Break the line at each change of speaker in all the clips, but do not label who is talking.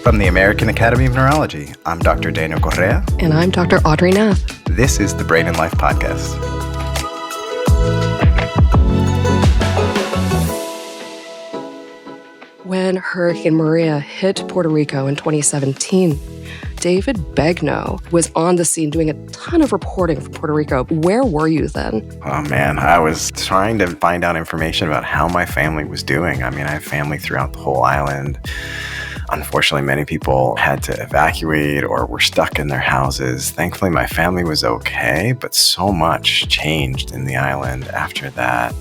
From the American Academy of Neurology, I'm Dr. Daniel Correa.
And I'm Dr. Audrey Nath.
This is the Brain and Life Podcast.
When Hurricane Maria hit Puerto Rico in 2017, David Begnaud was on the scene doing a ton of reporting for Puerto Rico. Where were you then?
Oh man, I was trying to find out information about how my family was doing. I mean, I have family throughout the whole island. Unfortunately, many people had to evacuate or were stuck in their houses. Thankfully, my family was okay, but so much changed in the island after that.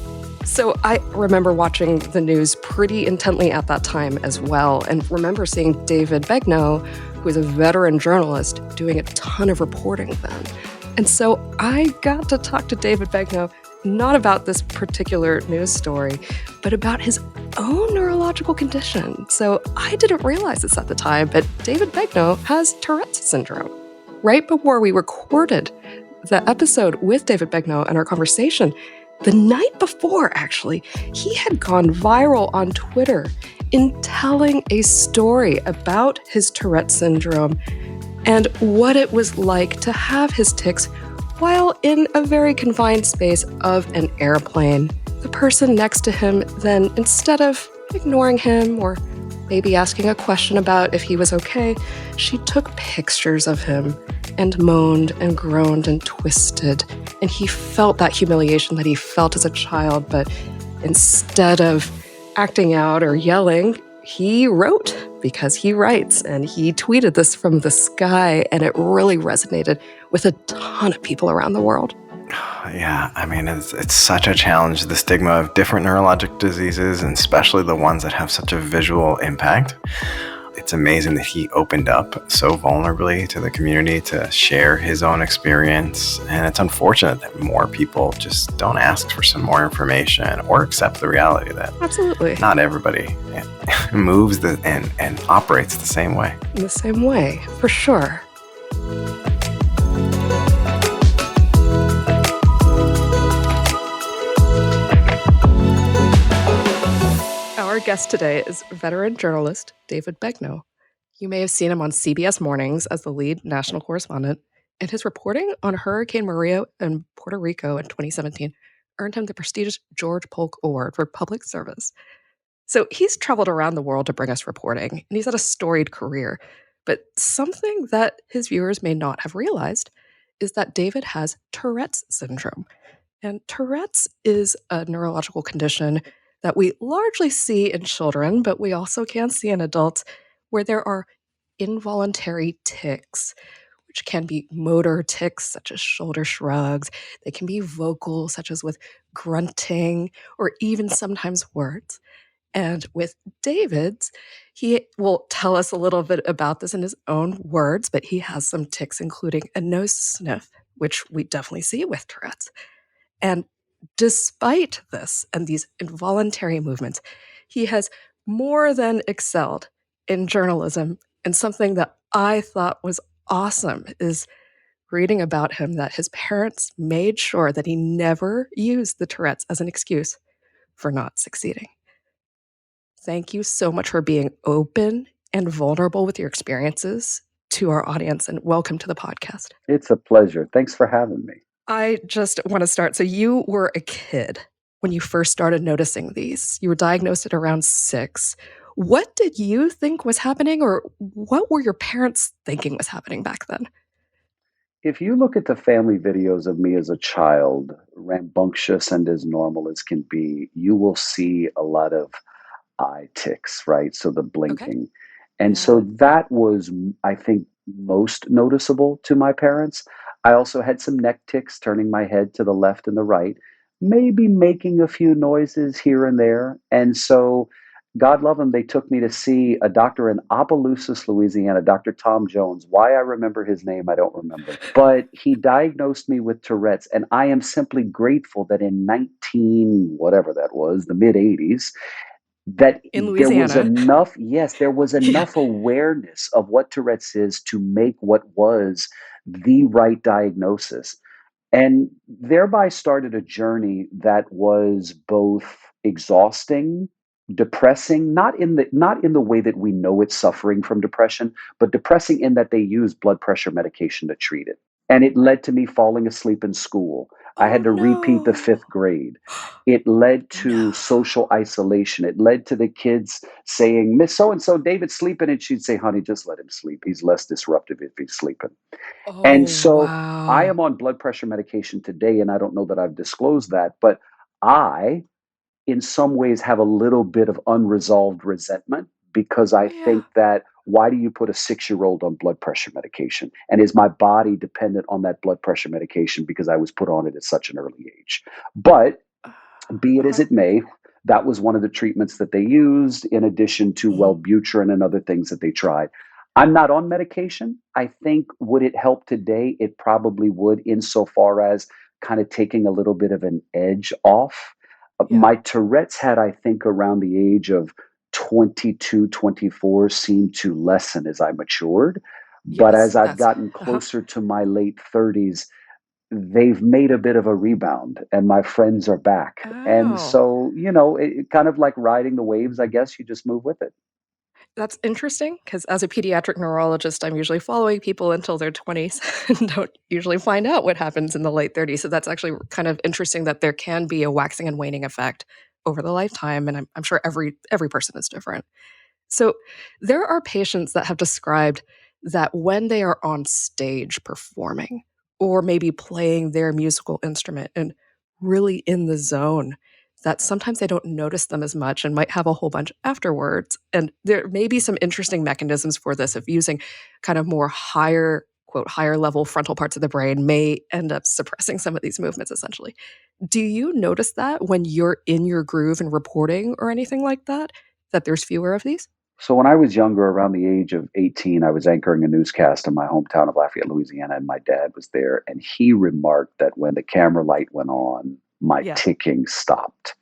So I remember watching the news pretty intently at that time as well, and remember seeing David Begnaud, who is a veteran journalist, doing a ton of reporting then. And so I got to talk to David Begnaud, not about this particular news story, but about his own neurological condition. So I didn't realize this at the time, but David Begnaud has Tourette's syndrome. Right before we recorded the episode with David Begnaud and our conversation, the night before, actually, he had gone viral on Twitter in telling a story about his Tourette syndrome and what it was like to have his tics while in a very confined space of an airplane. The person next to him then, instead of ignoring him or maybe asking a question about if he was okay, she took pictures of him and moaned and groaned and twisted. And he felt that humiliation that he felt as a child, but instead of acting out or yelling, he wrote, because he writes, and he tweeted this from the sky, and it really resonated with a ton of people around the world.
Yeah, I mean, it's such a challenge, the stigma of different neurologic diseases, and especially the ones that have such a visual impact. It's amazing that he opened up so vulnerably to the community to share his own experience. And it's unfortunate that more people just don't ask for some more information or accept the reality that
Absolutely.
Not everybody moves and operates the same way.
In the same way, for sure. Our guest today is veteran journalist David Begnaud. You may have seen him on CBS Mornings as the lead national correspondent, and his reporting on Hurricane Maria in Puerto Rico in 2017 earned him the prestigious George Polk Award for public service. So he's traveled around the world to bring us reporting, and he's had a storied career. But something that his viewers may not have realized is that David has Tourette's syndrome. And Tourette's is a neurological condition that we largely see in children, but we also can see in adults, where there are involuntary tics, which can be motor tics, such as shoulder shrugs. They can be vocal, such as with grunting, or even sometimes words. And with David's, he will tell us a little bit about this in his own words, but he has some tics, including a nose sniff, which we definitely see with Tourette's. And despite this and these involuntary movements, he has more than excelled in journalism. And something that I thought was awesome is reading about him that his parents made sure that he never used the Tourette's as an excuse for not succeeding. Thank you so much for being open and vulnerable with your experiences to our audience, and welcome to the podcast.
It's a pleasure. Thanks for having me.
I just want to start. So you were a kid when you first started noticing these. You were diagnosed at around 6. What did you think was happening, or what were your parents thinking was happening back then?
If you look at the family videos of me as a child, rambunctious and as normal as can be, you will see a lot of eye tics, right? So the blinking.
Okay.
And
Yeah.
so that was, I think, most noticeable to my parents. I also had some neck tics, turning my head to the left and the right, maybe making a few noises here and there. And so, God love them, they took me to see a doctor in Opelousas, Louisiana, Dr. Tom Jones. Why I remember his name, I don't remember. But he diagnosed me with Tourette's, and I am simply grateful that in whatever that was, the mid-'80s, that
In
there was
Louisiana.
enough, yes, there was enough awareness of what Tourette's is to make what was the right diagnosis. And thereby started a journey that was both exhausting depressing, not in the way that we know it's suffering from depression, but depressing in that they use blood pressure medication to treat it. And it led to me falling asleep in school. I
Oh
had to repeat the
no.
fifth grade. It led
No.
to social isolation. It led to the kids saying, Miss So and so, David's sleeping. And she'd say, honey, just let him sleep. He's less disruptive if he's sleeping.
Oh
And so I
wow.
am on blood pressure medication today, and I don't know that I've disclosed that, but I in some ways have a little bit of unresolved resentment because I
Yeah.
think that why do you put a 6-year-old on blood pressure medication? And is my body dependent on that blood pressure medication because I was put on it at such an early age? But be it as
Uh-huh.
it may, that was one of the treatments that they used in addition to
Mhm.
Wellbutrin and other things that they tried. I'm not on medication. I think would it help today? It probably would, insofar as kind of taking a little bit of an edge off.
Yeah.
My Tourette's had, I think, around the age of 22, 24, seemed to lessen as I matured. But
Yes,
as I've
that's
gotten
uh-huh.
closer to my late 30s, they've made a bit of a rebound and my friends are back. And
Oh.
so, it kind of like riding the waves, I guess you just move with it.
That's interesting because as a pediatric neurologist, I'm usually following people until their 20s and don't usually find out what happens in the late 30s. So that's actually kind of interesting that there can be a waxing and waning effect over the lifetime. And I'm sure every person is different. So there are patients that have described that when they are on stage performing or maybe playing their musical instrument and really in the zone, that sometimes they don't notice them as much and might have a whole bunch afterwards. And there may be some interesting mechanisms for this of using kind of more higher, quote, higher level frontal parts of the brain may end up suppressing some of these movements essentially. Do you notice that when you're in your groove and reporting or anything like that, that there's fewer of these?
So when I was younger, around the age of 18, I was anchoring a newscast in my hometown of Lafayette, Louisiana, and my dad was there. And he remarked that when the camera light went on, my
Yeah.
ticking stopped.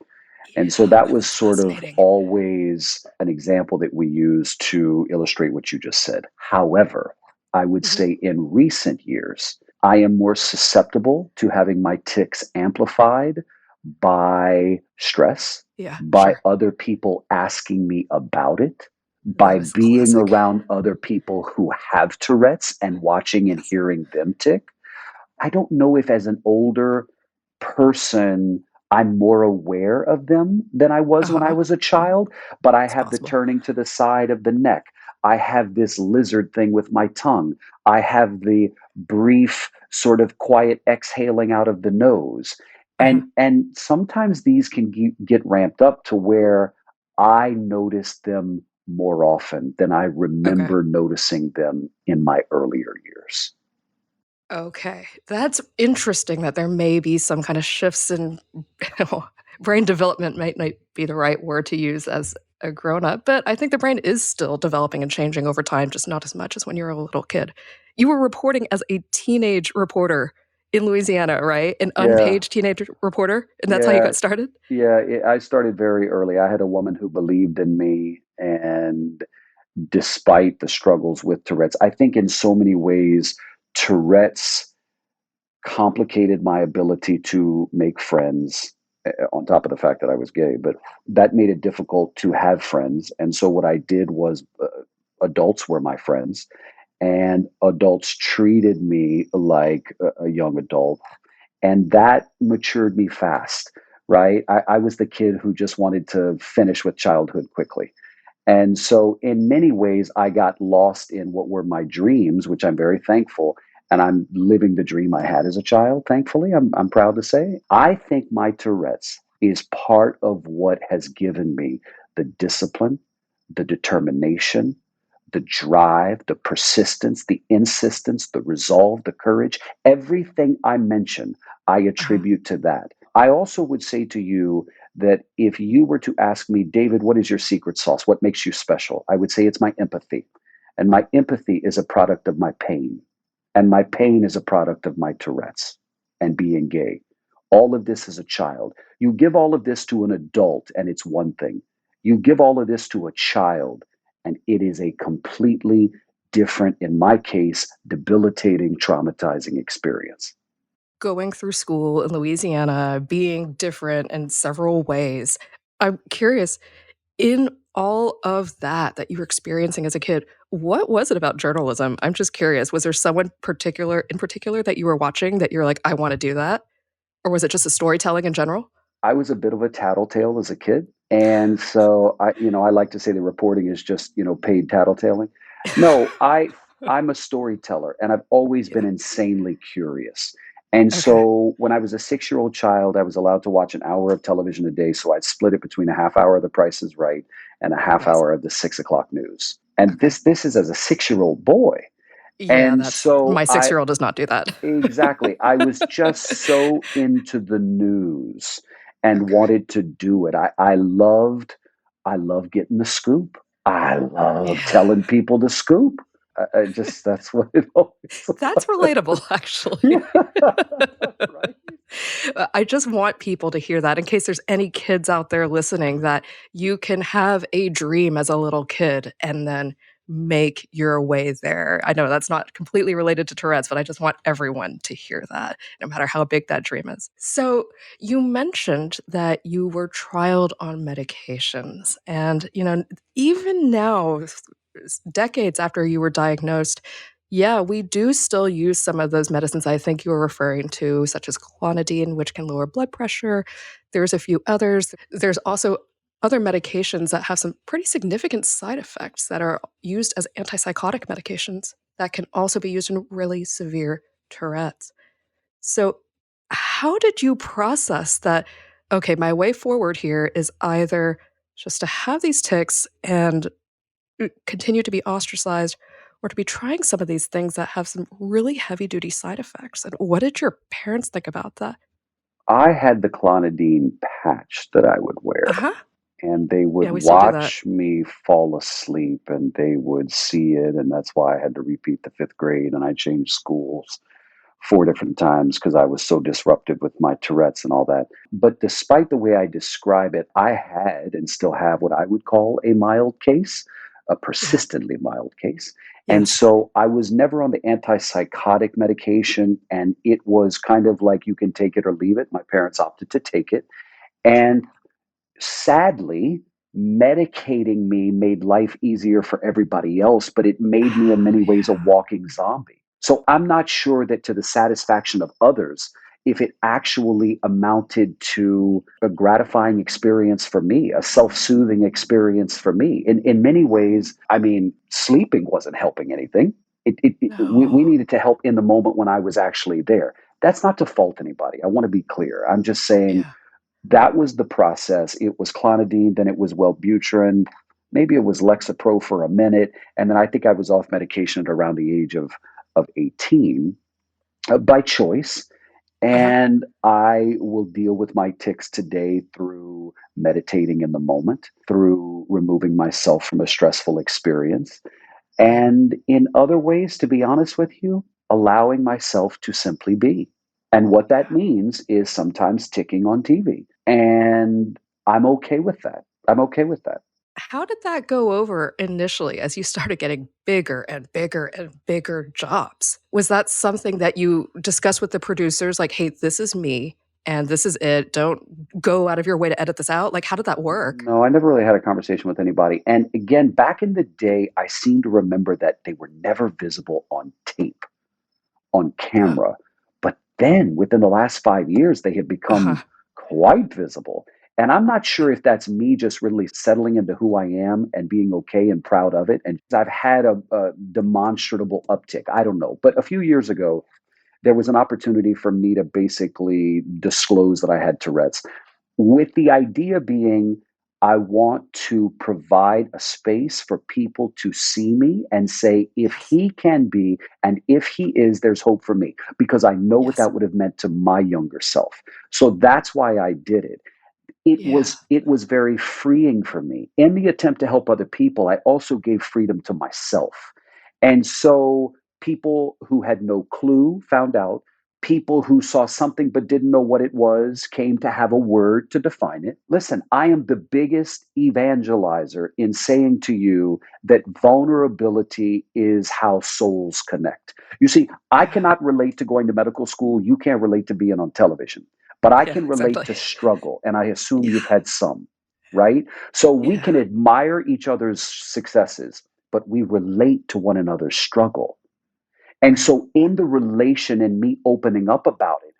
And so
Yeah,
that was
that's
sort of
fascinating.
always an example that we use to illustrate what you just said. However, I would
Mhm.
say in recent years, I am more susceptible to having my tics amplified by stress,
Yeah,
by
sure.
other people asking me about it, by
That is
being
classic.
around other people who have Tourette's and watching and
Yes.
hearing them tick. I don't know if as an older person, I'm more aware of them than I was when I
Uh-huh.
was a
Mhm.
child, but I
It's
have the
possible.
turning to the side of the neck. I have this lizard thing with my tongue. I have the brief sort of quiet exhaling out of the nose.
Uh-huh.
And sometimes these can get ramped up to where I notice them more often than I
Okay.
remember noticing them in my earlier years.
Okay. That's interesting that there may be some kind of shifts in brain development might be the right word to use as a grown-up, but I think the brain is still developing and changing over time, just not as much as when you're a little kid. You were reporting as a teenage reporter in Louisiana, right? An
Yeah.
unpaid teenage reporter, and that's how you
Yeah,
got started?
yeah, I started very early. I had a woman who believed in me, and despite the struggles with Tourette's, I think in so many ways, Tourette's complicated my ability to make friends, on top of the fact that I was gay, but that made it difficult to have friends. And so what I did was adults were my friends, and adults treated me like a young adult, and that matured me fast, right? I was the kid who just wanted to finish with childhood quickly. And so, in many ways, I got lost in what were my dreams, which I'm very thankful. And I'm living the dream I had as a child, thankfully, I'm proud to say. I think my Tourette's is part of what has given me the discipline, the determination, the drive, the persistence, the insistence, the resolve, the courage. Everything I mention, I
Uh-huh.
attribute to that. I also would say to you that if you were to ask me, David, what is your secret sauce? What makes you special? I would say it's my empathy. And my empathy is a product of my pain. And my pain is a product of my Tourette's and being gay. All of this as a child. You give all of this to an adult, and it's one thing. You give all of this to a child, and it is a completely different, in my case, debilitating, traumatizing experience.
Going through school in Louisiana, being different in several ways. I'm curious, In all of that you were experiencing as a kid, what was it about journalism? I'm just curious. Was there someone in particular that you were watching that you're like, I want to do that? Or was it just a storytelling in general?
I was a bit of a tattletale as a kid, and so I like to say the reporting is just paid tattletaling. No, I'm a storyteller, and I've always been
Yeah.
insanely curious. And
Okay.
so when I was a 6-year-old child, I was allowed to watch an hour of television a day. So I'd split it between a half hour of The Price is Right and a half
Nice.
hour of the 6 o'clock news. And
Okay.
this is as a 6-year-old boy.
Yeah,
And
that's
so
my
I
6-year-old does not do that.
Exactly. I was just so into the news and
Okay.
wanted to do it. I loved getting the scoop. I love
Yeah.
telling people the scoop. That's what it always
That's
was.
relatable, actually.
Yeah. Right?
I just want people to hear that in case there's any kids out there listening that you can have a dream as a little kid and then make your way there. I know that's not completely related to Tourette's, but I just want everyone to hear that, no matter how big that dream is. So, you mentioned that you were trialed on medications. And, even now, decades after you were diagnosed, yeah, we do still use some of those medicines I think you were referring to, such as clonidine, which can lower blood pressure. There's a few others. There's also other medications that have some pretty significant side effects that are used as antipsychotic medications that can also be used in really severe Tourette's. So, how did you process that? Okay, my way forward here is either just to have these tics and continue to be ostracized or to be trying some of these things that have some really heavy duty side effects. And what did your parents think about that?
I had the clonidine patch that I would wear,
Uh-huh.
and they would
Yeah, we still do that.
watch me fall asleep, and they would see it, and that's why I had to repeat the 5th grade, and I changed schools 4 different times because I was so disruptive with my Tourette's and all that. But despite the way I describe it, I had and still have what I would call a mild case, a
Yeah.
persistently mild case. And
Yes.
so I was never on the antipsychotic medication, and it was kind of like you can take it or leave it. My parents opted to take it. And sadly, medicating me made life easier for everybody else, but it made me in
Oh,
many ways a
yeah.
walking zombie. So I'm not sure that to the satisfaction of others, if it actually amounted to a gratifying experience for me, a self soothing experience for me. In many ways, I mean, sleeping wasn't helping anything. We
No.
needed to help in the moment when I was actually there. That's not to fault anybody. I want to be clear. I'm just saying
Yeah.
that was the process. It was clonidine, then it was Wellbutrin, maybe it was Lexapro for a minute, and then I think I was off medication at around the age of 18 by choice.
Uh-huh.
And I will deal with my tics today through meditating in the moment, through removing myself from a stressful experience,
Right.
and in other ways, to be honest with you, allowing myself to simply be. And what that
Yeah.
means is sometimes ticking on TV. And I'm okay with that. I'm okay with that.
How did that go over initially as you started getting bigger and bigger and bigger jobs? Was that something that you discussed with the producers? Like, hey, this is me and this is it. Don't go out of your way to edit this out. Like, how did that work?
No, I never really had a conversation with anybody. And again, back in the day, I seem to remember that they were never visible on tape, on
Huh.
camera. But then within the last 5 years, they have
Uh-huh.
become quite visible. And I'm not sure if that's me just really settling into who I am and being okay and proud of it. And I've had a demonstrable uptick. I don't know. But a few years ago, there was an opportunity for me to basically disclose that I had Tourette's, with the idea being I want to provide a space for people to see me and say, if
Yes.
he can be, and if he is, there's hope for me, because I know what
Yes.
that would have meant to my younger self. So that's why I did it. it
Yeah.
was it was very freeing for me. In the attempt to help other people, I also gave freedom to myself. And so people who had no clue found out. People who saw something but didn't know what it was came to have a word to define it. Listen, I am the biggest evangelizer in saying to you that vulnerability is how souls connect. You see, I
Yeah.
cannot relate to going to medical school. You can't relate to being on television, but I
Yeah,
can relate
exactly.
to struggle, and I assume
Yeah.
you've had some. right? So we can
Yeah,
admire each other's successes, but we relate to one another's struggle. And
right.
so in the relation and me opening up about it,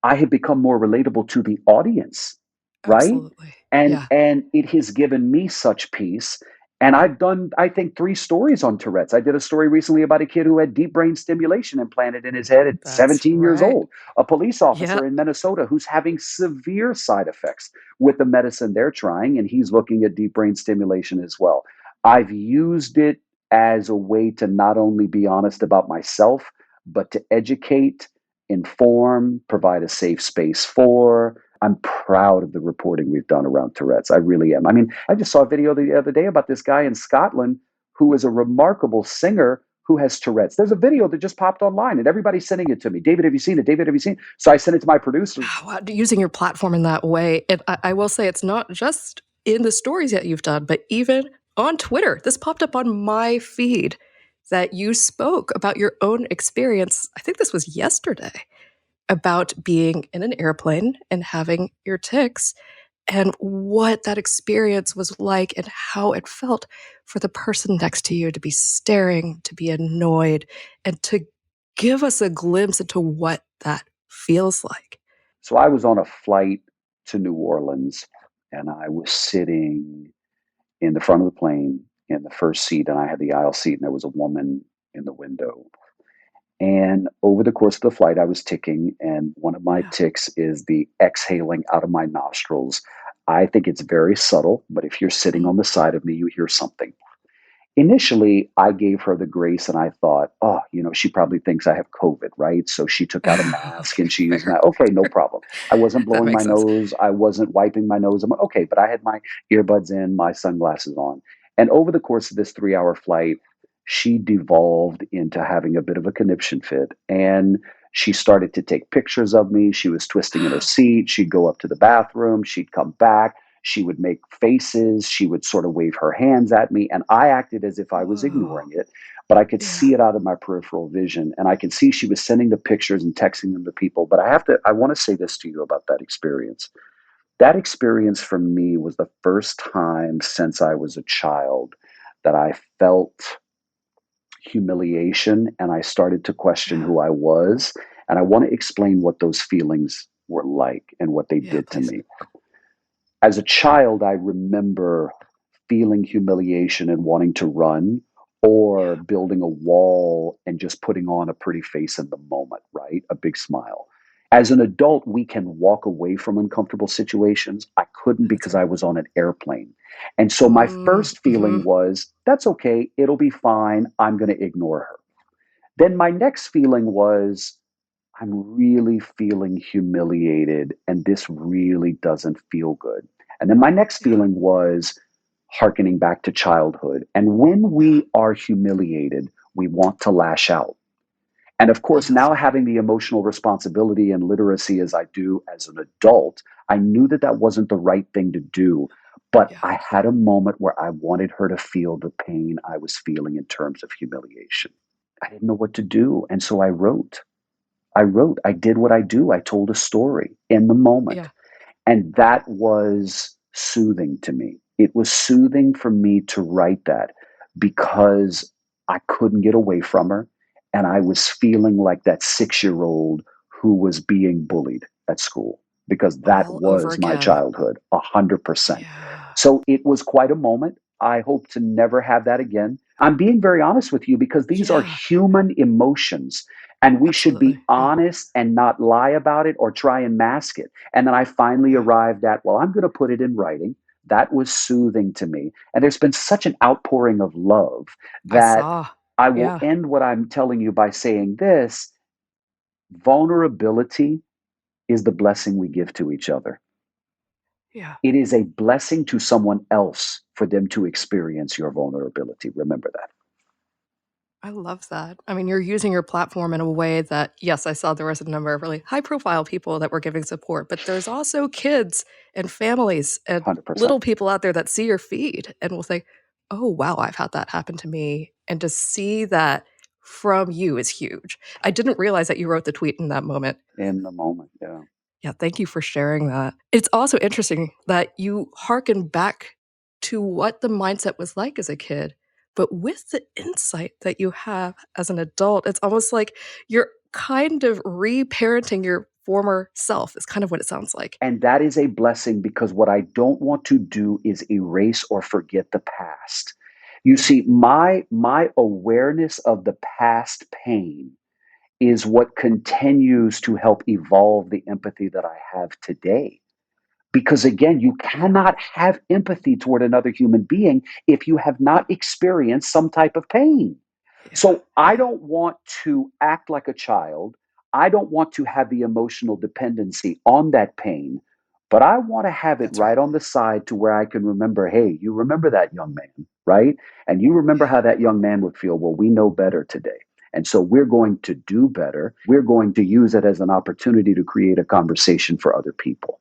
I have become more relatable to the audience, right?
Absolutely.
And
Yeah,
it has given me such peace. And I've done, I think, 3 stories on Tourette's. I did a story recently about a kid who had deep brain stimulation implanted in his head at
that's
17 years
right.
old. A police
Yeah.
officer in Minnesota who's having severe side effects with the medicine they're trying, and he's looking at deep brain stimulation as well. I've used it as a way to not only be honest about myself, but to educate, inform, provide a safe space for. I'm proud of the reporting we've done around Tourette's. I really am. I mean, I just saw a video the other day about this guy in Scotland who is a remarkable singer who has Tourette's. There's a video that just popped online and everybody's sending it to me. David, have you seen it? David, have you seen it? So I sent it to my producer.
Wow, using your platform in that way. And I will say it's not just in the stories that you've done, but even on Twitter. This popped up on my feed that you spoke about your own experience. I think this was yesterday about being in an airplane and having your tics and what that experience was like and how it felt for the person next to you to be staring, to be annoyed, and to give us a glimpse into what that feels like.
So I was on a flight to New Orleans and I was sitting in the front of the plane in the first seat and I had the aisle seat and there was a woman in the window. And over the course of the flight, I was ticking, and one of my
Yeah.
ticks is the exhaling out of my nostrils. I think it's very subtle, but if you're sitting
Mhm.
on the side of me, you hear something. Initially, I gave her the grace and I thought, oh, she probably thinks I have COVID, right? So she took out a mask
Okay,
and she used
fair.
my, okay, no problem. I wasn't
That
blowing my
makes sense.
nose. I wasn't wiping my nose. I'm like, okay, but I had my earbuds in, my sunglasses on. And over the course of this 3 hour flight, she devolved into having a bit of a conniption fit. And she started to take pictures of me. She was twisting in her seat. She'd go up to the bathroom. She'd come back. She would make faces. She would sort of wave her hands at me. And I acted as if I was
Whoa.
ignoring it, but I could
Yeah.
see it out of my peripheral vision. And I could see she was sending the pictures and texting them to people. But I want to say this to you about that experience. That experience for me was the first time since I was a child that I felt humiliation and I started to question
Yeah.
who I was. And I want to explain what those feelings were like and what they
Yeah,
did to
please.
me. As a child, I remember feeling humiliation and wanting to run or
Yeah.
building a wall and just putting on a pretty face in the moment, right? A big smile. As an adult, we can walk away from uncomfortable situations. I couldn't
That's
because
right.
I was on an airplane. And so my first
Mm-hmm.
feeling was, that's okay. It'll be fine. I'm going to ignore her. Then my next feeling was, I'm really feeling humiliated and this really doesn't feel good. And then my next
Yeah.
feeling was hearkening back to childhood. And when
Yeah.
we are humiliated, we want to lash out. And of
I
course,
love
now
that.
having the emotional responsibility and literacy as I do as an adult, I knew that that wasn't the right thing to do. But
Yeah.
I had a moment where I wanted her to feel the pain I was feeling in terms of humiliation. I didn't know what to do. And so I wrote. I did what I do. I told a story in the moment.
Yeah.
And that was soothing to me. It was soothing for me to write that because I couldn't get away from her. And I was feeling like that 6 year old who was being bullied at school because that
All over
was my
again.
childhood, 100%.
Yeah.
So it was quite a moment. I hope to never have that again. I'm being very honest with you because these are
Yeah.
human emotions and we should be
Absolutely. Yeah.
honest and not lie about it or try and mask it. And then I finally
Yeah.
arrived at, well, I'm going to put it in writing. That was soothing to me. And there's been such an outpouring of love
I
that
saw.
I will
Yeah.
end what I'm telling you by saying this: vulnerability is the blessing we give to each other.
Yeah.
It is a blessing to someone else for them to experience your vulnerability. Remember that.
I love that. I mean, you're using your platform in a way that, yes, I saw there was a number of really high profile people that were giving support, but there's also kids and families and
100%.
little people out there that see your feed and will say, oh, wow, I've had that happen to me. And to see that from you is huge. I didn't realize that you wrote the tweet in that moment.
In the moment. Yeah.
Yeah, thank you for sharing that. It's also interesting that you hearken back to what the mindset was like as a kid, but with the insight that you have as an adult, it's almost like you're kind of reparenting your former self, is kind of what it sounds like.
And that is a blessing because what I don't want to do is erase or forget the past. You see, my awareness of the past pain is what continues to help evolve the empathy that I have today. Because again, you cannot have empathy toward another human being if you have not experienced some type of pain.
Yeah,
So I
yeah,
don't want to act like a child. I don't want to have the emotional dependency on that pain, but I want to have it
that's right.
right on the side to where I can remember, hey, you remember that young man, right? And you remember
Yeah.
how that young man would feel. Well, we know better today. And so we're going to do better. We're going to use it as an opportunity to create a conversation for other people.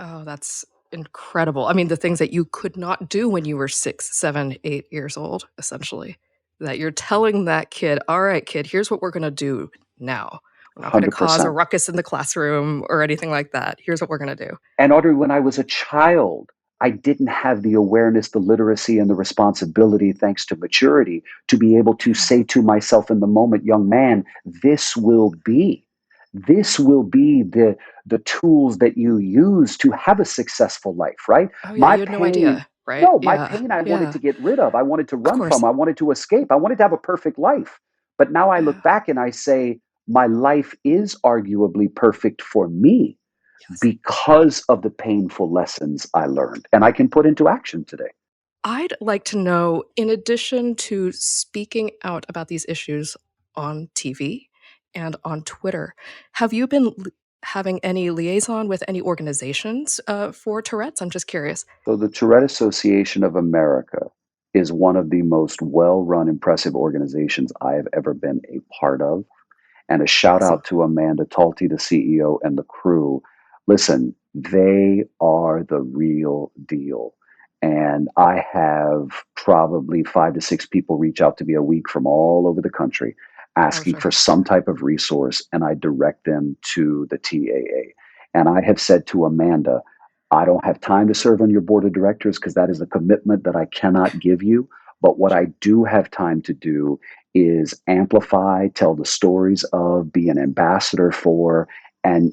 Oh, that's incredible. I mean, the things that you could not do when you were 6, 7, 8 years old, essentially, that you're telling that kid, all right, kid, here's what we're going to do now. We're not going to cause a
100%.
ruckus in the classroom or anything like that. Here's what we're going to do.
And Audrey, when I was a child, I didn't have the awareness, the literacy, and the responsibility, thanks to maturity, to be able to
Yeah.
say to myself in the moment, young man, this will be the tools that you use to have a successful life, right?
Oh, yeah.
My
You had no
pain,
idea, right?
no, my
Yeah.
pain I wanted
Yeah.
to get rid of. I wanted to
Of
run
course.
from. I wanted to escape. I wanted to have a perfect life. But now I
Yeah.
look back and I say, my life is arguably perfect for me
Yes.
because of the painful lessons I learned and I can put into action today.
I'd like to know, in addition to speaking out about these issues on TV and on Twitter, have you been having any liaison with any organizations for Tourette's? I'm just curious.
So, the Tourette Association of America is one of the most well run, impressive organizations I have ever been a part of. And a shout
Awesome.
out to Amanda Talty, the CEO, and the crew. Listen, they are the real deal. And I have probably 5 to 6 people reach out to me a week from all over the country
Oh,
asking
sure.
for some type of resource, and I direct them to the TAA. And I have said to Amanda, I don't have time to serve on your board of directors because that is a commitment that I cannot give you. But what I
Sure.
do have time to do is amplify, tell the stories of, be an ambassador for, and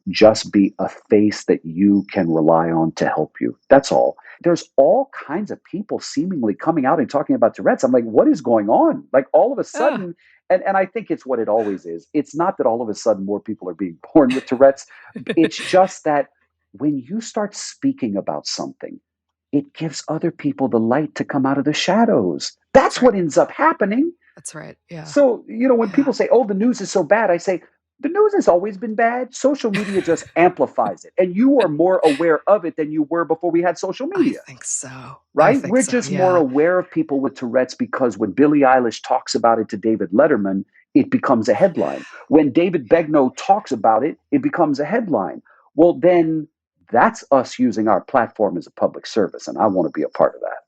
just be a face that you can rely on to help you. That's all. There's all kinds of people seemingly coming out and talking about Tourette's. I'm like, what is going on? Like all of a
Ah.
sudden, and I think it's what it always is. It's not that all of a sudden more people are being born with Tourette's. It's just that when you start speaking about something, it gives other people the light to come out of the shadows.
That's
That's
right.
what ends up happening.
That's right. Yeah.
So, when
Yeah.
people say, oh, the news is so bad, I say, the news has always been bad. Social media just amplifies it. And you are more aware of it than you were before we had social
I
media,
think so. I
right?
think
We're
so.
just more
Yeah.
aware of people with Tourette's because when Billie Eilish talks about it to David Letterman, it becomes a headline. When David
Yeah.
Begnaud talks about it, it becomes a headline. Well, then that's us using our platform as a public service. And I want to be a part of that.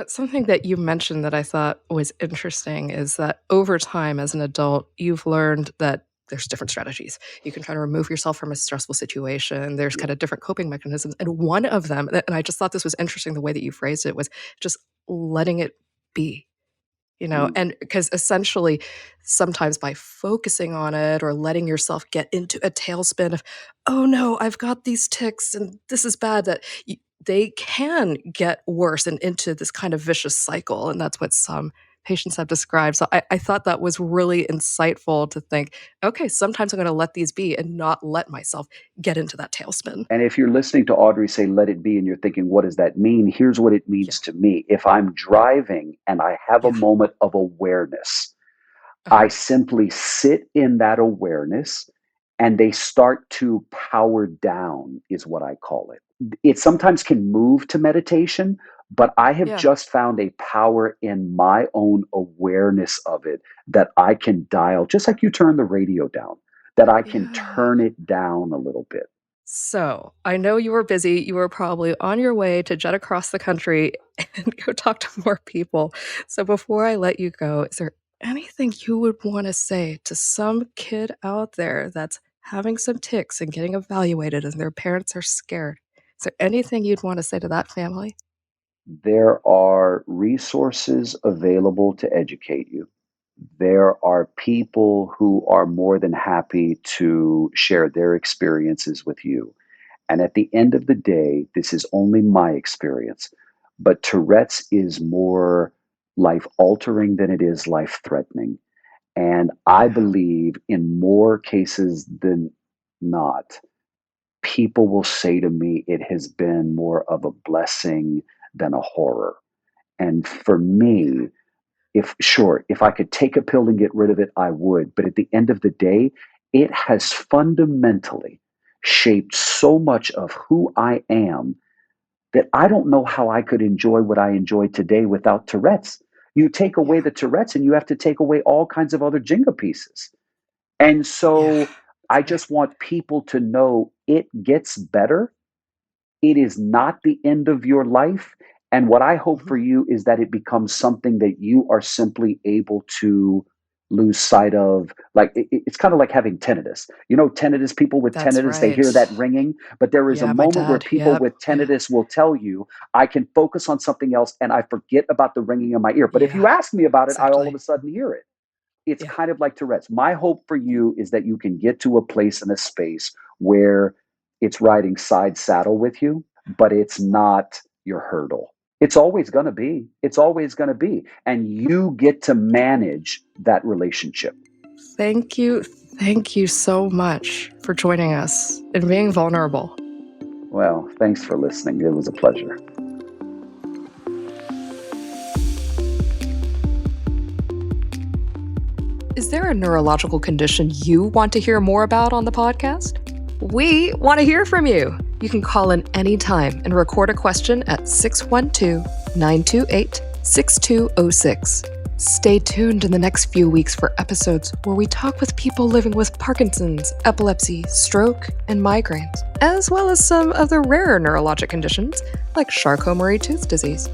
Something that you mentioned that I thought was interesting is that over time as an adult, you've learned that there's different strategies. You can try to remove yourself from a stressful situation. There's
Yeah.
kind of different coping mechanisms. And one of them, and I just thought this was interesting the way that you phrased it, was just letting it be.
Mm.
And because essentially, sometimes by focusing on it or letting yourself get into a tailspin of, oh no, I've got these tics and this is bad, that they can get worse and into this kind of vicious cycle. And that's what some patients have described. So I thought that was really insightful to think, okay, sometimes I'm going to let these be and not let myself get into that tailspin.
And if you're listening to Audrey say, let it be, and you're thinking, what does that mean? Here's what it
Yeah.
means to me. If I'm driving and I have a
Yeah.
moment of awareness,
Uh-huh.
I simply sit in that awareness and they start to power down, is what I call it. It sometimes can move to meditation, but I have
Yeah.
just found a power in my own awareness of it that I can dial, just like you turn the radio down, that I can
Yeah.
turn it down a little bit.
So, I know you were busy. You were probably on your way to jet across the country and go talk to more people. So, before I let you go, is there anything you would want to say to some kid out there that's having some tics and getting evaluated and their parents are scared. Is there anything you'd want to say to that family?
There are resources available to educate you. There are people who are more than happy to share their experiences with you. And at the end of the day, this is only my experience, but Tourette's is more life altering than it is life threatening. And I
Yeah.
believe in more cases than not, people will say to me, it has been more of a blessing than a horror. And for me, if I could take a pill and get rid of it, I would. But at the end of the day, it has fundamentally shaped so much of who I am that I don't know how I could enjoy what I enjoy today without Tourette's. You take away
Yeah.
the Tourette's and you have to take away all kinds of other Jenga pieces. And
Yeah.
so I
That's right.
just want people to know it gets better. It is not the end of your life. And what I hope
Mhm.
for you is that it becomes something that you are simply able to lose sight of. Like it's kind of like having tinnitus. You know, tinnitus, people with
That's
tinnitus, they hear
right.
that ringing, but there is a
Yeah, my
moment where
dad.
people
Yep.
with
Yeah.
tinnitus will tell you, I can focus on something else and I forget about the ringing in my ear. But if
Yeah.
you ask me about it, I all of
Exactly.
a sudden hear it. It's
Yeah.
kind of like Tourette's. My hope for you is that you can get to a place in a space where it's riding side saddle with you, but it's not your hurdle. It's always going to be. It's always going to be. And you get to manage that relationship.
Thank you. Thank you so much for joining us and being vulnerable.
Well, thanks for listening. It was a pleasure.
Is there a neurological condition you want to hear more about on the podcast? We want to hear from you. You can call in anytime and record a question at 612 928 6206. Stay tuned in the next few weeks for episodes where we talk with people living with Parkinson's, epilepsy, stroke, and migraines, as well as some of the rarer neurologic conditions like Charcot-Marie-Tooth disease.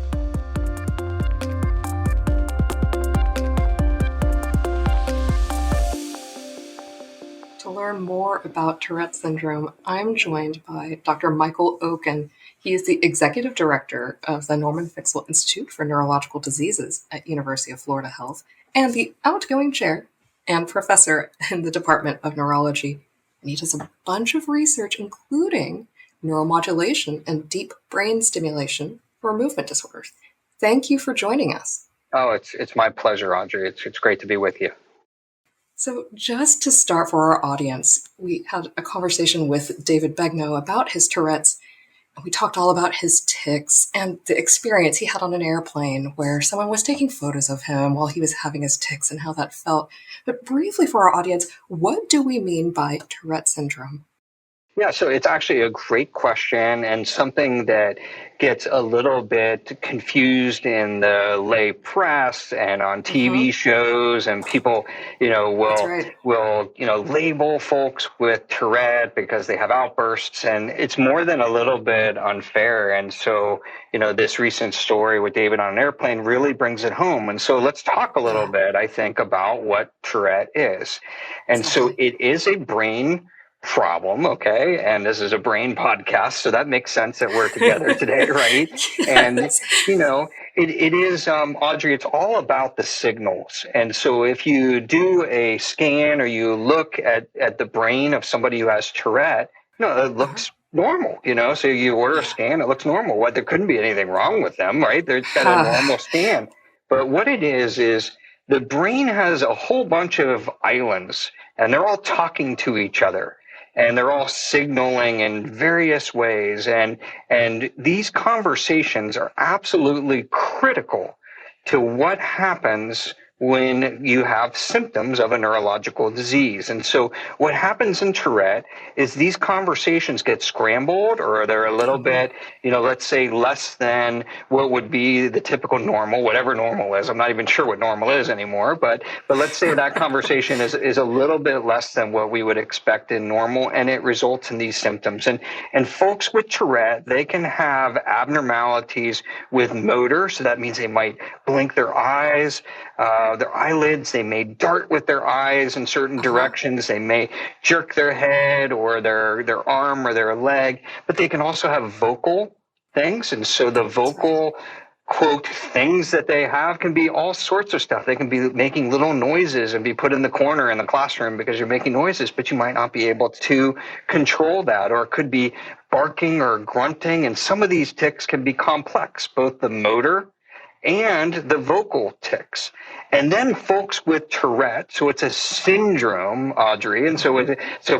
To learn more about Tourette syndrome, I'm joined by Dr. Michael Okun. He is the executive director of the Norman Fixel Institute for Neurological Diseases at University of Florida Health and the outgoing chair and professor in the Department of Neurology. And he does a bunch of research, including neuromodulation and deep brain stimulation for movement disorders. Thank you for joining us.
Oh, it's my pleasure, Audrey. It's great to be with you.
So just to start for our audience, we had a conversation with David Begnaud about his Tourette's. And we talked all about his tics and the experience he had on an airplane where someone was taking photos of him while he was having his tics and how that felt. But briefly for our audience, what do we mean by Tourette syndrome?
Yeah, so it's actually a great question and something that gets a little bit confused in the lay press and on TV shows, and people,
That's
will
right.
label folks with Tourette because they have outbursts, and it's more than a little bit unfair. And so, this recent story with David on an airplane really brings it home. And so let's talk a little
Yeah,
bit, I think, about what Tourette is. And so
exactly.
it is a brain problem, okay? And this is a brain podcast, so that makes sense that we're together today, right? And
Yes.
it is, Audrey, it's all about the signals. And so if you do a scan or you look at the brain of somebody who has Tourette, it looks normal, so you order a
Yeah.
scan, it looks normal. What, there couldn't be anything wrong with them, right? They've got a normal scan. But what it is the brain has a whole bunch of islands, and they're all talking to each other, and they're all signaling in various ways, and these conversations are absolutely critical to what happens when you have symptoms of a neurological disease. And so what happens in Tourette is these conversations get scrambled, or they're a little bit, let's say less than what would be the typical normal, whatever normal is. I'm not even sure what normal is anymore, but let's say that conversation is a little bit less than what we would expect in normal, and it results in these symptoms. And folks with Tourette, they can have abnormalities with motor, so that means they might blink their eyes. their eyelids. They may dart with their eyes in certain directions. They may jerk their head or their arm or their leg, but they can also have vocal things. And so the vocal quote things that they have can be all sorts of stuff. They can be making little noises and be put in the corner in the classroom because you're making noises, but you might not be able to control that. Or it could be barking or grunting. And some of these tics can be complex, both the motor and the vocal tics. And then folks with Tourette, so it's a syndrome, Audrey, and so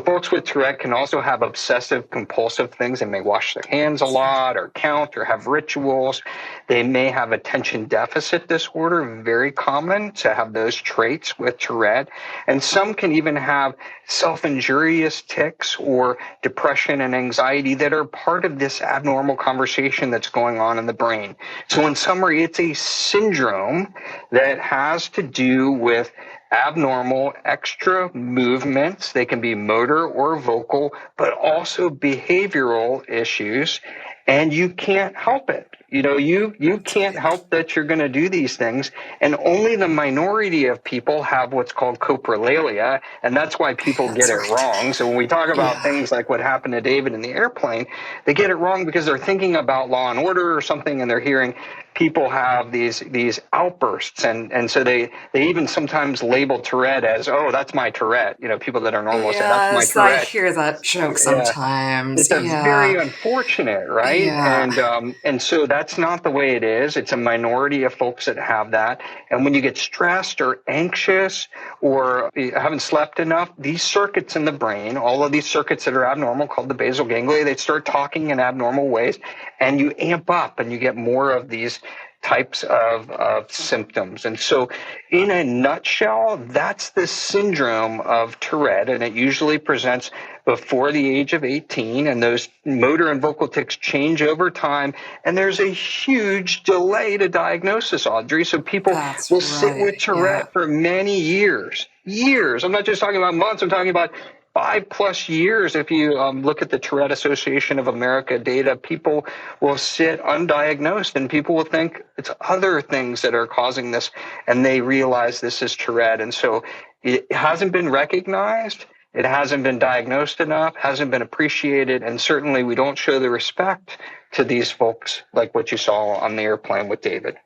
folks with Tourette can also have obsessive compulsive things. They may wash their hands a lot or count or have rituals. They may have attention deficit disorder, very common to have those traits with Tourette. And some can even have self-injurious tics or depression and anxiety that are part of this abnormal conversation that's going on in the brain. So in summary, it's a syndrome that has to do with abnormal extra movements. They can be motor or vocal, but also behavioral issues. And you can't help it. You can't help that you're going to do these things. And only the minority of people have what's called coprolalia. And that's why people get it wrong. So when we talk about things like what happened to David in the airplane, they get it wrong because they're thinking about Law and Order or something, and they're hearing people have these outbursts. And so they even sometimes label Tourette as, oh, that's my Tourette. People that are normal say that's my Tourette.
I hear that joke sometimes.
It's very unfortunate, right?
Yeah.
And so that's not the way it is. It's a minority of folks that have that. And when you get stressed or anxious or you haven't slept enough, these circuits in the brain, all of these circuits that are abnormal called the basal ganglia, they start talking in abnormal ways, and you amp up and you get more of these types of symptoms. And so in a nutshell, that's the syndrome of Tourette, and it usually presents before the age of 18, and those motor and vocal tics change over time, and there's a huge delay to diagnosis, Audrey. So people will sit with Tourette for many years. I'm not just talking about months, I'm talking about 5+ years. If you look at the Tourette Association of America data, people will sit undiagnosed and people will think it's other things that are causing this, and they realize this is Tourette. And so it hasn't been recognized, it hasn't been diagnosed enough, hasn't been appreciated, and certainly we don't show the respect to these folks like what you saw on the airplane with David.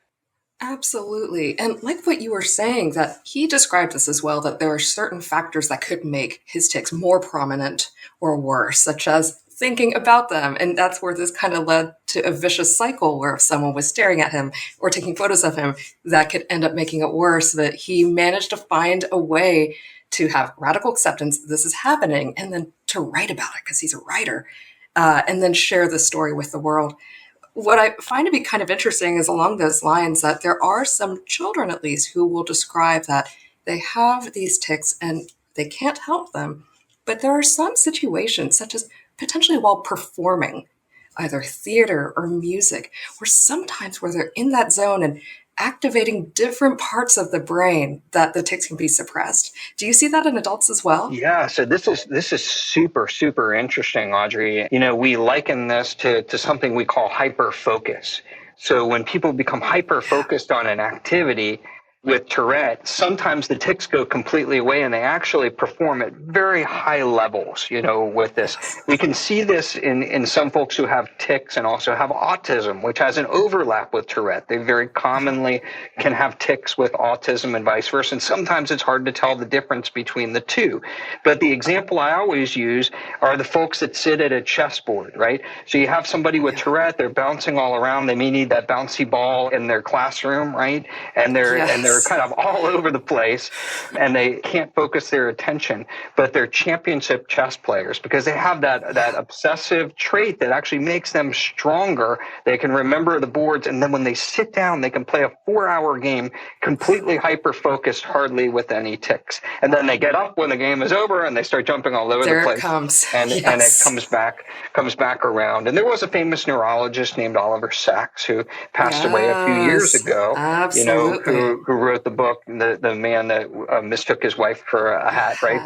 Absolutely. And like what you were saying, that he described this as well, that there are certain factors that could make his tics more prominent or worse, such as thinking about them. And that's where this kind of led to a vicious cycle where if someone was staring at him or taking photos of him, that could end up making it worse. That he managed to find a way to have radical acceptance, this is happening, and then to write about it because he's a writer, and then share the story with the world. What I find to be kind of interesting is along those lines that there are some children, at least, who will describe that they have these tics and they can't help them. But there are some situations, such as potentially while performing, either theater or music, or sometimes where they're in that zone and activating different parts of the brain that the tics can be suppressed. Do you see that in adults as well?
Yeah, so this is super, super interesting, Audrey. We liken this to something we call hyper-focus. So when people become hyper-focused on an activity, with Tourette, sometimes the tics go completely away and they actually perform at very high levels, with this. We can see this in some folks who have tics and also have autism, which has an overlap with Tourette. They very commonly can have tics with autism and vice versa. And sometimes it's hard to tell the difference between the two. But the example I always use are the folks that sit at a chessboard, right? So you have somebody with Tourette, they're bouncing all around. They may need that bouncy ball in their classroom, right? And they're kind of all over the place and they can't focus their attention, but they're championship chess players because they have that obsessive trait that actually makes them stronger. They can remember the boards, and then when they sit down, they can play a 4-hour game completely hyper-focused, hardly with any tics. And then they get up when the game is over and they start jumping all over the place.
It comes.
And it comes back around. And there was a famous neurologist named Oliver Sacks who passed away a few years ago,
absolutely.
who wrote the book, the man that mistook his wife for a hat, right?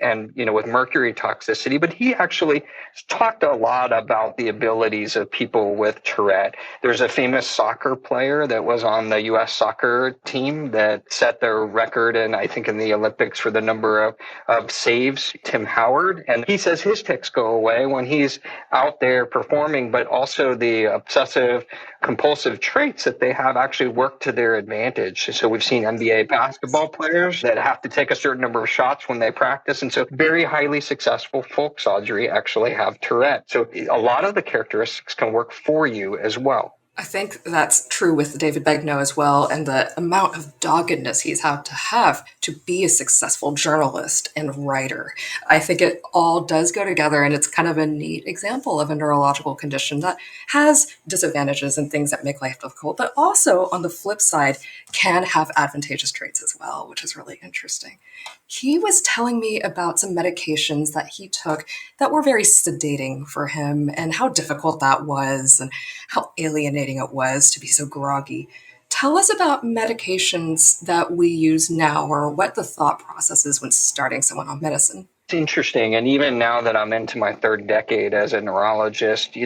And with mercury toxicity. But he actually talked a lot about the abilities of people with Tourette. There's a famous soccer player that was on the U.S. soccer team that set the record, and I think in the Olympics, for the number of saves, Tim Howard. And he says his tics go away when he's out there performing, but also the obsessive compulsive traits that they have actually work to their advantage. So we've seen NBA basketball players that have to take a certain number of shots when they practice. And so very highly successful folks, Audrey, actually have Tourette. So a lot of the characteristics can work for you as well.
I think that's true with David Begnaud as well, and the amount of doggedness he's had to have to be a successful journalist and writer. I think it all does go together, and it's kind of a neat example of a neurological condition that has disadvantages and things that make life difficult, but also on the flip side can have advantageous traits as well, which is really interesting. He was telling me about some medications that he took that were very sedating for him and how difficult that was and how alienating it was to be so groggy. Tell us about medications that we use now, or what the thought process is when starting someone on medicine.
It's interesting. And even now that I'm into my third decade as a neurologist,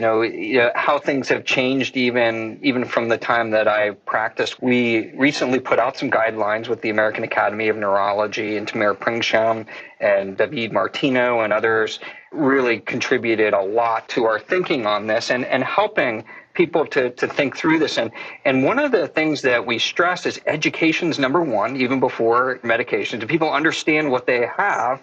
how things have changed even from the time that I practiced. We recently put out some guidelines with the American Academy of Neurology, and Tamara Pringsham and David Martino and others really contributed a lot to our thinking on this and helping people to think through this. And one of the things that we stress is education's number one, even before medication. Do people understand what they have?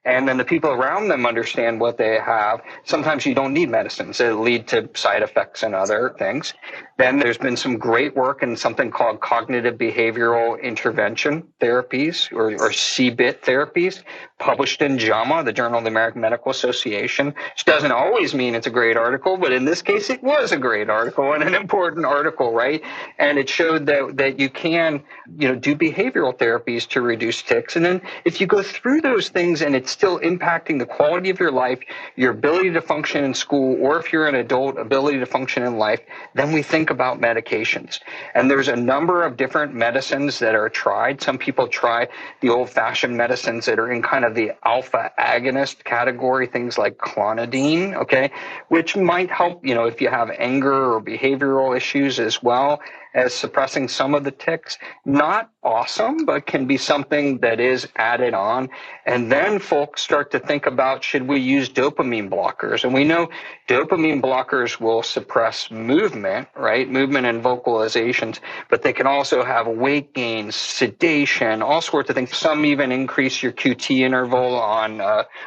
And then the people around them understand what they have. Sometimes you don't need medicines that lead to side effects and other things. Then there's been some great work in something called cognitive behavioral intervention therapies, or CBIT therapies, published in JAMA, the Journal of the American Medical Association, which doesn't always mean it's a great article, but in this case it was a great article and an important article, right? And it showed that you can, do behavioral therapies to reduce tics. And then if you go through those things and it's still impacting the quality of your life, your ability to function in school, or if you're an adult, ability to function in life, then we think about medications. And there's a number of different medicines that are tried. Some people try the old-fashioned medicines that are in kind of the alpha agonist category, things like clonidine, okay, which might help, if you have anger or behavioral issues, as well as suppressing some of the tics. Not awesome, but can be something that is added on. And then folks start to think about, should we use dopamine blockers? And we know dopamine blockers will suppress movement, right? Movement and vocalizations, but they can also have weight gain, sedation, all sorts of things. Some even increase your QT interval on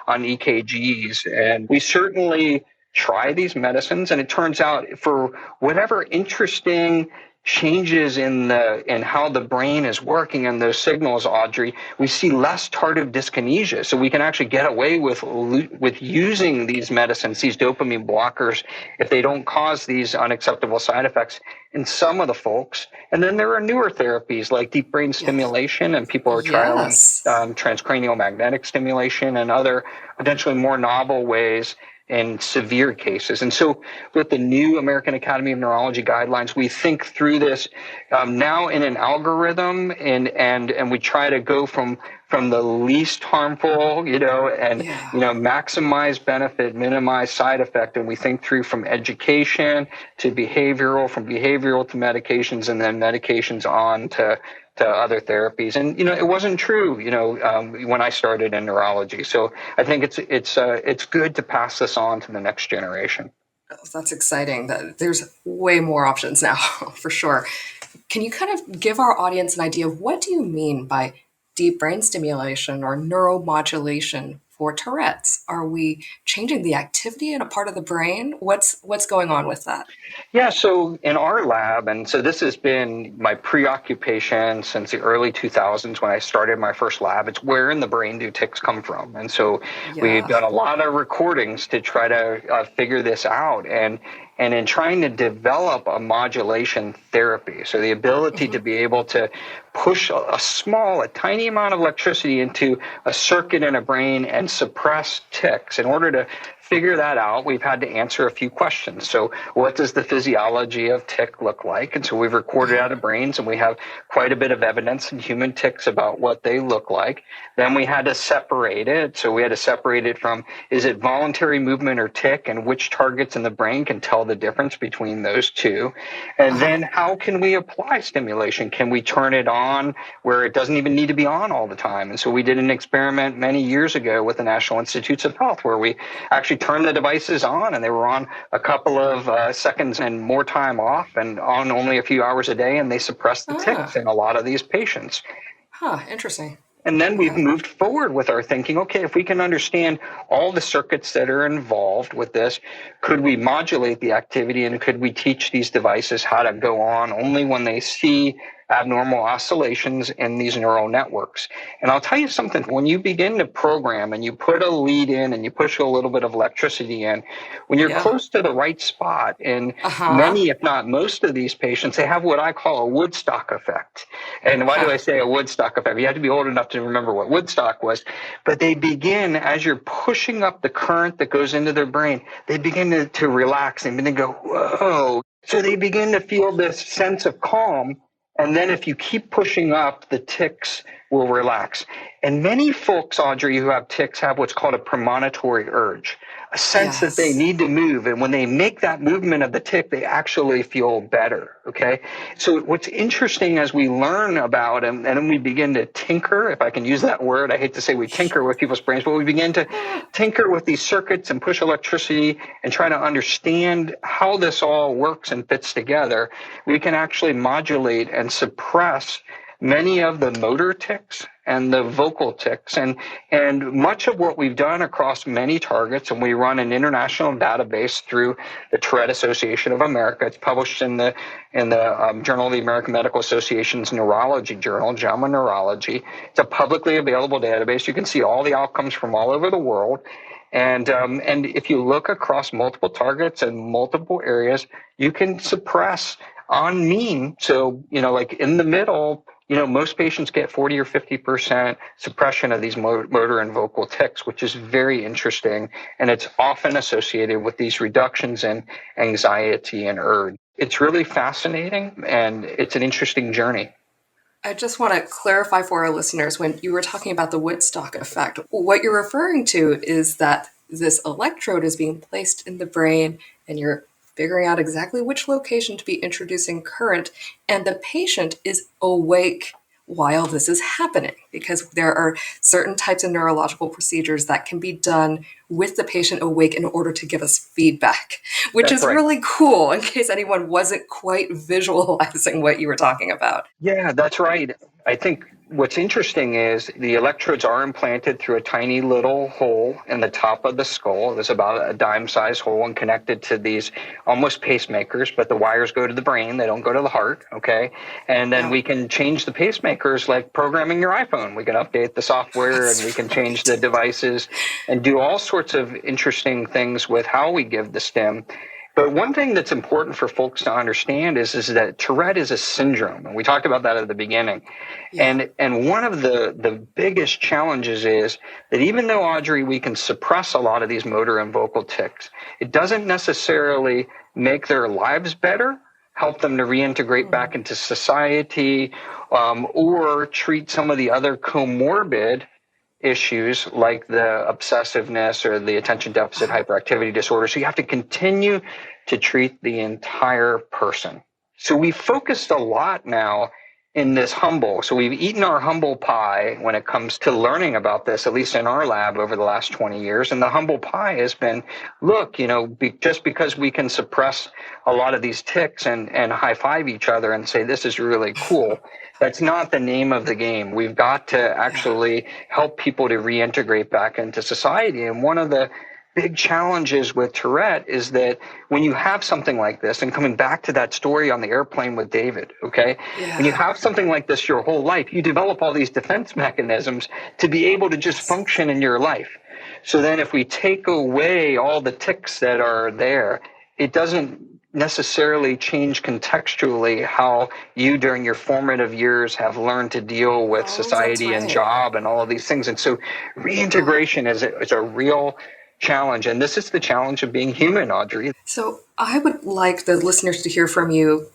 EKGs. And we certainly try these medicines, and it turns out for whatever interesting changes in how the brain is working and those signals, Audrey, we see less tardive dyskinesia. So we can actually get away with using these medicines, these dopamine blockers, if they don't cause these unacceptable side effects in some of the folks. And then there are newer therapies like deep brain stimulation, and people are trialing transcranial magnetic stimulation and other potentially more novel ways in severe cases. And so with the new American Academy of Neurology guidelines, we think through this now in an algorithm, and we try to go from the least harmful, maximize benefit, minimize side effect. And we think through from education to behavioral, from behavioral to medications, and then medications on to other therapies. And, it wasn't true, when I started in neurology. So I think it's good to pass this on to the next generation.
That's exciting. There's way more options now, for sure. Can you kind of give our audience an idea of what do you mean by deep brain stimulation or neuromodulation for Tourette's? Are we changing the activity in a part of the brain? What's going on with that?
Yeah, so in our lab, and so this has been my preoccupation since the early 2000s when I started my first lab. It's where in the brain do tics come from? And so we've done a lot of recordings to try to figure this out. And in trying to develop a modulation therapy, so the ability to be able to push a tiny amount of electricity into a circuit in a brain and suppress tics in order to figure that out, we've had to answer a few questions. So what does the physiology of tick look like? And so we've recorded out of brains, and we have quite a bit of evidence in human ticks about what they look like. Then we had to separate it. So we had to separate it from, is it voluntary movement or tick, and which targets in the brain can tell the difference between those two. And then how can we apply stimulation? Can we turn it on where it doesn't even need to be on all the time? And so we did an experiment many years ago with the National Institutes of Health where we actually turned the devices on, and they were on a couple of seconds and more time off, and on only a few hours a day, and they suppressed the tics in a lot of these patients.
Interesting.
And then we've moved forward with our thinking, okay, if we can understand all the circuits that are involved with this, could we modulate the activity, and could we teach these devices how to go on only when they see abnormal oscillations in these neural networks? And I'll tell you something, when you begin to program and you put a lead in and you push a little bit of electricity in, when you're close to the right spot, in many, if not most of these patients, they have what I call a Woodstock effect. And why do I say a Woodstock effect? You have to be old enough to remember what Woodstock was. But they begin, as you're pushing up the current that goes into their brain, they begin to relax and then go, whoa. So they begin to feel this sense of calm. And then if you keep pushing up, the tics will relax. And many folks, Audrey, who have tics have what's called a premonitory urge, a sense that they need to move. And when they make that movement of the tic, they actually feel better, okay? So what's interesting as we learn about them, and then we begin to tinker, if I can use that word, I hate to say we tinker with people's brains, but we begin to tinker with these circuits and push electricity and try to understand how this all works and fits together, we can actually modulate and suppress many of the motor tics and the vocal tics, and much of what we've done across many targets, and we run an international database through the Tourette Association of America. It's published in the Journal of the American Medical Association's Neurology Journal, JAMA Neurology. It's a publicly available database. You can see all the outcomes from all over the world. And if you look across multiple targets and multiple areas, you can suppress on mean. So, like in the middle, most patients get 40 or 50% suppression of these motor and vocal tics, which is very interesting. And it's often associated with these reductions in anxiety and urge. It's really fascinating, and it's an interesting journey.
I just want to clarify for our listeners, when you were talking about the Woodstock effect, what you're referring to is that this electrode is being placed in the brain, and you're figuring out exactly which location to be introducing current, and the patient is awake while this is happening, because there are certain types of neurological procedures that can be done with the patient awake in order to give us feedback, which is really cool, in case anyone wasn't quite visualizing what you were talking about.
Yeah, that's right. I think what's interesting is the electrodes are implanted through a tiny little hole in the top of the skull. There's about a dime-sized hole and connected to these almost pacemakers, but the wires go to the brain. They don't go to the heart, okay? And then we can change the pacemakers like programming your iPhone. We can update the software and we can change the devices and do all sorts of interesting things with how we give the stim. But one thing that's important for folks to understand is that Tourette is a syndrome. And we talked about that at the beginning. Yeah. And one of the biggest challenges is that even though, Audrey, we can suppress a lot of these motor and vocal tics, it doesn't necessarily make their lives better, help them to reintegrate back into society, or treat some of the other comorbid issues like the obsessiveness or the attention deficit hyperactivity disorder. So you have to continue to treat the entire person. So we focused a lot now in this humble. So we've eaten our humble pie when it comes to learning about this, at least in our lab over the last 20 years. And the humble pie has been, look, just because we can suppress a lot of these tics and high five each other and say, this is really cool. That's not the name of the game. We've got to actually help people to reintegrate back into society. And one of the big challenges with Tourette is that when you have something like this, and coming back to that story on the airplane with David, okay? Yeah. When you have something like this your whole life, you develop all these defense mechanisms to be able to just function in your life. So then if we take away all the tics that are there, it doesn't necessarily change contextually how you during your formative years have learned to deal with society and job and all of these things. And so reintegration is a real challenge. And this is the challenge of being human, Audrey.
So I would like the listeners to hear from you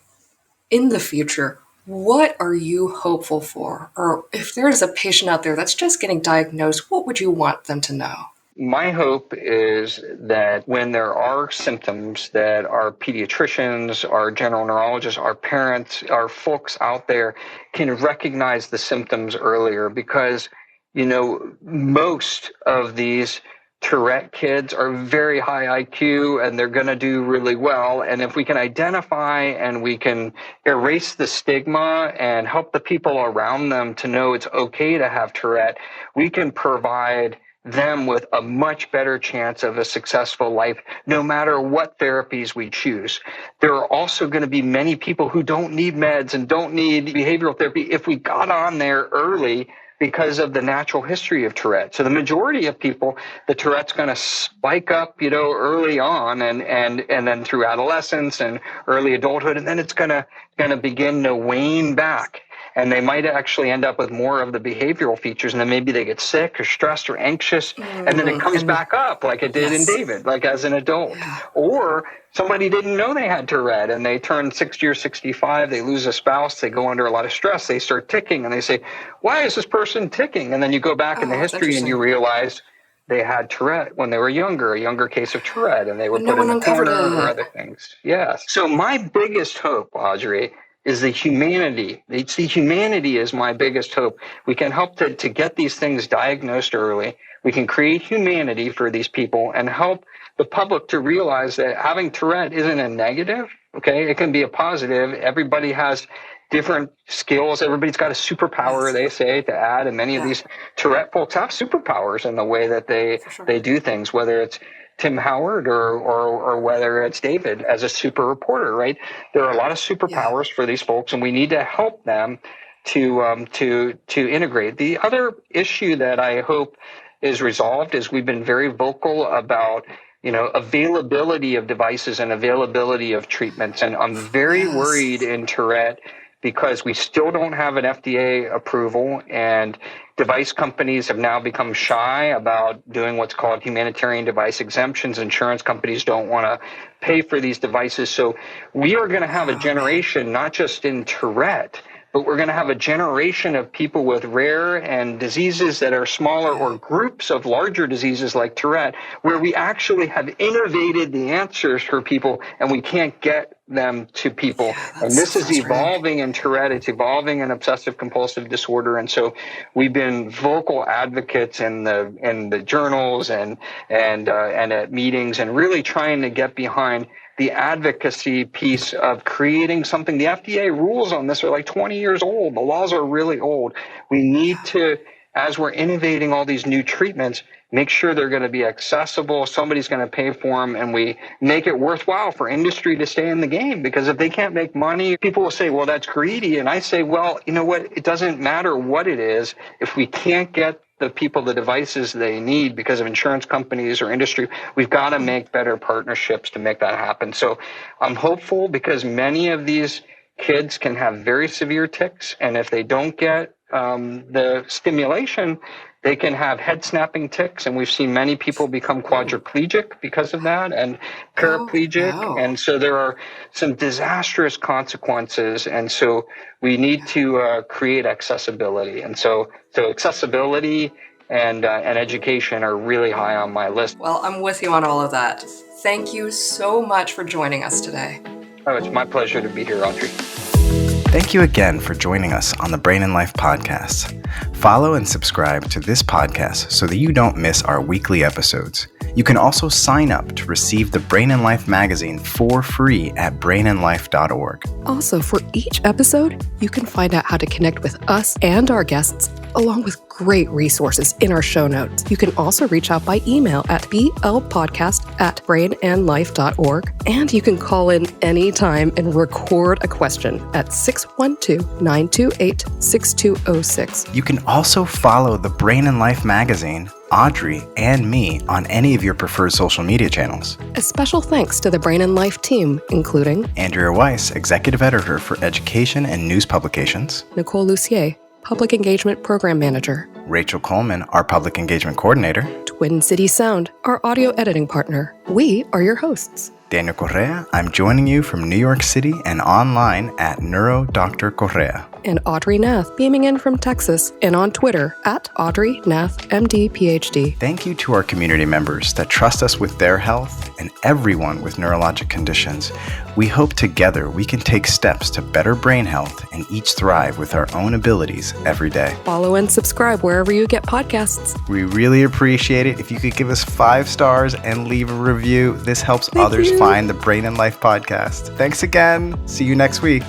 in the future. What are you hopeful for? Or if there is a patient out there that's just getting diagnosed, what would you want them to know?
My hope is that when there are symptoms, that our pediatricians, our general neurologists, our parents, our folks out there can recognize the symptoms earlier, because, most of these Tourette kids are very high IQ and they're going to do really well. And if we can identify and we can erase the stigma and help the people around them to know it's okay to have Tourette, we can provide them with a much better chance of a successful life, no matter what therapies we choose. There are also going to be many people who don't need meds and don't need behavioral therapy if we got on there early, because of the natural history of Tourette. So the majority of people, the Tourette's going to spike up, early on and then through adolescence and early adulthood, and then it's going to begin to wane back. And they might actually end up with more of the behavioral features, and then maybe they get sick or stressed or anxious, and then it comes back up like it did in David, like as an adult. Or somebody didn't know they had Tourette, and they turn 60 or 65, they lose a spouse, they go under a lot of stress, they start ticking, and they say, why is this person ticking? And then you go back in the history and you realize they had Tourette when they were younger, a younger case of Tourette, and they were put in the corner or other things. Yes. So my biggest hope, Audrey, is the humanity. The humanity is my biggest hope. We can help to get these things diagnosed early. We can create humanity for these people and help the public to realize that having Tourette isn't a negative, okay? It can be a positive. Everybody has different skills. Everybody's got a superpower, they say, to add. And many of these Tourette folks have superpowers in the way that they do things, whether it's Tim Howard or whether it's David as a super reporter, right? There are a lot of superpowers for these folks, and we need to help them to integrate. The other issue that I hope is resolved is we've been very vocal about availability of devices and availability of treatments, and I'm very worried in Tourette because we still don't have an FDA approval, and device companies have now become shy about doing what's called humanitarian device exemptions. Insurance companies don't want to pay for these devices. So we are going to have a generation, not just in Tourette, but we're going to have a generation of people with rare and diseases that are smaller, or groups of larger diseases like Tourette, where we actually have innovated the answers for people and we can't get them to people. And this is evolving in Tourette. It's evolving in obsessive compulsive disorder. And so we've been vocal advocates in the journals and at meetings, and really trying to get behind the advocacy piece of creating something. The FDA rules on this are like 20 years old. The laws are really old. We need to, as we're innovating all these new treatments, make sure they're going to be accessible. Somebody's going to pay for them, and we make it worthwhile for industry to stay in the game. Because if they can't make money, people will say, well, that's greedy. And I say, well, you know what? It doesn't matter what it is. If we can't get the people the devices they need because of insurance companies or industry, we've got to make better partnerships to make that happen. So I'm hopeful, because many of these kids can have very severe tics, and if they don't get the stimulation, they can have head snapping tics, and we've seen many people become quadriplegic because of that, and paraplegic. And so there are some disastrous consequences. And so we need to create accessibility. And so accessibility and education are really high on my list.
Well, I'm with you on all of that. Thank you so much for joining us today.
Oh, it's my pleasure to be here, Audrey.
Thank you again for joining us on the Brain and Life podcast. Follow and subscribe to this podcast so that you don't miss our weekly episodes. You can also sign up to receive the Brain and Life magazine for free at brainandlife.org.
Also, for each episode, you can find out how to connect with us and our guests, along with great resources in our show notes. You can also reach out by email at blpodcast@brainandlife.org, and you can call in anytime and record a question at 612-928-6206.
You can also follow the Brain and Life magazine, Audrey, and me on any of your preferred social media channels.
A special thanks to the Brain and Life team, including
Andrea Weiss, Executive Editor for Education and News Publications;
Nicole Lucier, Public Engagement Program Manager;
Rachel Coleman, our Public Engagement Coordinator;
Twin City Sound, our audio editing partner. We are your hosts.
Daniel Correa, I'm joining you from New York City and online at NeuroDr. Correa.
And Audrey Nath, beaming in from Texas and on Twitter at Audrey Nath, MD, PhD.
Thank you to our community members that trust us with their health and everyone with neurologic conditions. We hope together we can take steps to better brain health and each thrive with our own abilities every day.
Follow and subscribe wherever you get podcasts.
We really appreciate it if you could give us 5 stars and leave a review. This helps others find the Brain and Life podcast. Thanks again. See you next week.